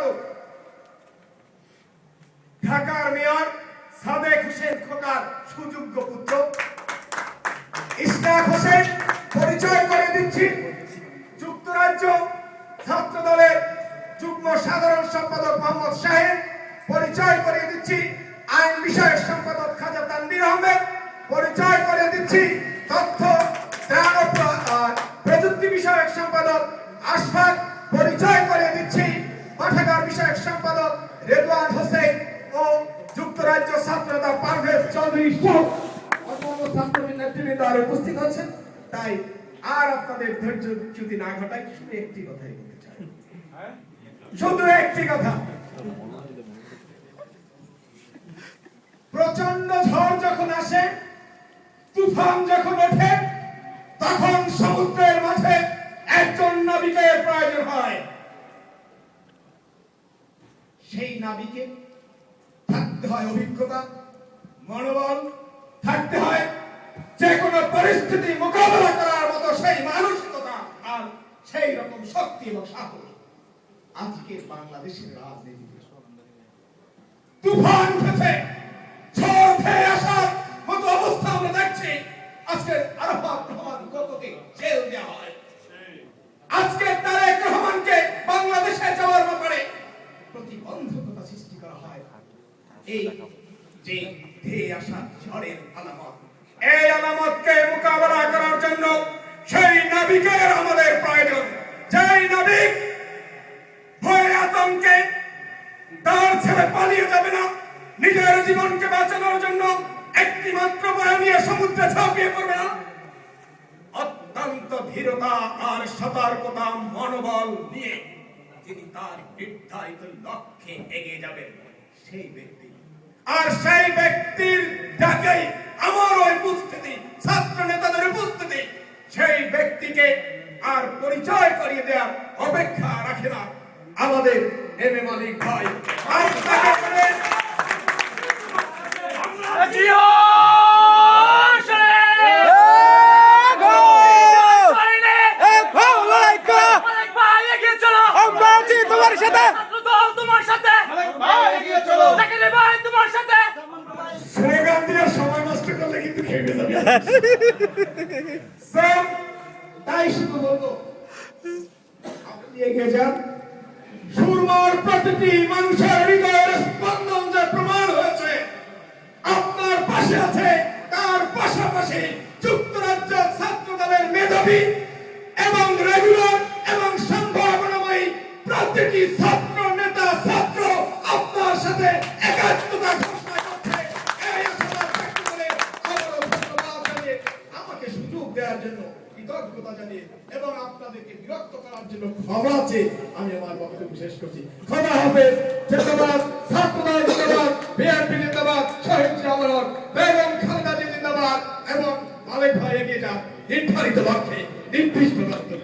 বিচারক ঢাকার মেয়র সাদেক হোসেন খোকার সুযোগ্য পুত্র ইশরাক হোসেন পরিচয় করে দিচ্ছি যুক্তরাজ্য ছাত্র দলের যুগ্ম সাধারণ সম্পাদক মোহাম্মদ শাহেদ পরিচয় করে দিচ্ছি আইন বিষয়ক সম্পাদক খাজা তানভীর আহমেদ পরিচয় করে দিচ্ছি তথ্য প্রযুক্তি বিষয়ক সম্পাদক আশফাক পরিচয় করে দিচ্ছি পাঠাগার বিষয়ক সম্পাদক রেদওয়ান হোসেন ও যুক্তরাজ্য ছাত্রনেতা পারভেজ চৌধুরী সহ অন্যান্য ছাত্রদের নেতৃবৃন্দ আরো উপস্থিত আছেন। তাই আর আপনাদের ধৈর্যচ্যুতি না ঘটাই শুধু একটি কথাই বলতে চাই, শুধু একটি কথা। প্রচন্ড ঝড় যখন আসে, তুফান যখন ওঠে, তখন সমুদ্রের মাঝে একজন নাবিকের প্রয়োজন হয়। সেই নাবিকে থাকতে হয় অভিজ্ঞতা, মনোবল, থাকতে হয় যে কোনো পরিস্থিতি মোকাবেলা করার মতো সেই মানসিকতা আর সেই রকম শক্তি এবং সাহস। আজকের বাংলাদেশের রাজনীতিতে তুফান উঠেছে, ঝড় খেয়ে আসার মতো অবস্থা আমরা দেখছি। আজকের আরাফাত রহমান কতকে জেল দেওয়া হয়, আজকে তারেক রহমানকে বাংলাদেশে যাওয়ার ব্যাপারে প্রতিবন্ধকতা সৃষ্টি করা হয়। এই যে ধেয়ে আসা ঝড়ের আলামত, এই আলামতকে মোকাবেলা করার জন্য সেই নাবিকের আমাদের প্রয়োজন। যেই নাবিক ভয়ে আতঙ্কে তার ছেড়ে পালিয়ে যাবে না, নিজের জীবনকে বাঁচানোর জন্য একটি মাত্র বয় নিয়ে সমুদ্রে ঝাঁপিয়ে পড়বে না, অত্যন্ত ধীরতা আর সতর্কতা মনোবল নিয়ে তিনি তার নির্ধারিত লক্ষ্যে এগিয়ে যাবেন, সেই ব্যক্তি। আর সেই ব্যক্তির ডাকেই আমার উপস্থিতি, ছাত্র নেতাদের উপস্থিতি, সেই ব্যক্তিকে আর পরিচয় করিয়ে দেওয়ার অপেক্ষা রাখে না আমাদের এম এ মালিক ভাই। তোমার সাথে তোমার সাথে স্লোগান দিয়ে সময় নষ্ট করলে কিন্তু খেপে যাবে। তাই শুধু বলবো, আপনি এগিয়ে যান। সুরমার প্রতিটি মানুষের হৃদয়ের স্পন্দন যে প্রমাণ হয়েছে আপনার পাশে আছে, তার পাশাপাশি যুক্তরাজ্য ছাত্র দলের মেধাবী এবং রেগুলার এবং সম্ভাবনাময়ী প্রতিটি ছাত্র নেতা ছাত্র আপনার সাথে একাত্মতা ঘোষণা করছে। এই আশাবাদ ব্যক্ত করে আবারও ধন্যবাদ জানিয়ে, আমাকে সুযোগ দেওয়ার জন্য কৃতজ্ঞতা জানিয়ে এবং আপনাদেরকে বিরক্ত করার জন্য ক্ষমা চেয়ে আমি আমার বক্তব্য শেষ করছি। ক্ষমা হবে। জিন্দাবাদ ছাত্রদল, জিন্দাবাদ বিএনপি, জিন্দাবাদ শহীদ জিয়াউর, বেগম খালেদা জিন্দাবাদ এবং মালিক ভাই এগিয়ে যান নির্ধারিত লক্ষ্যে নির্দিষ্ট লক্ষ্যে।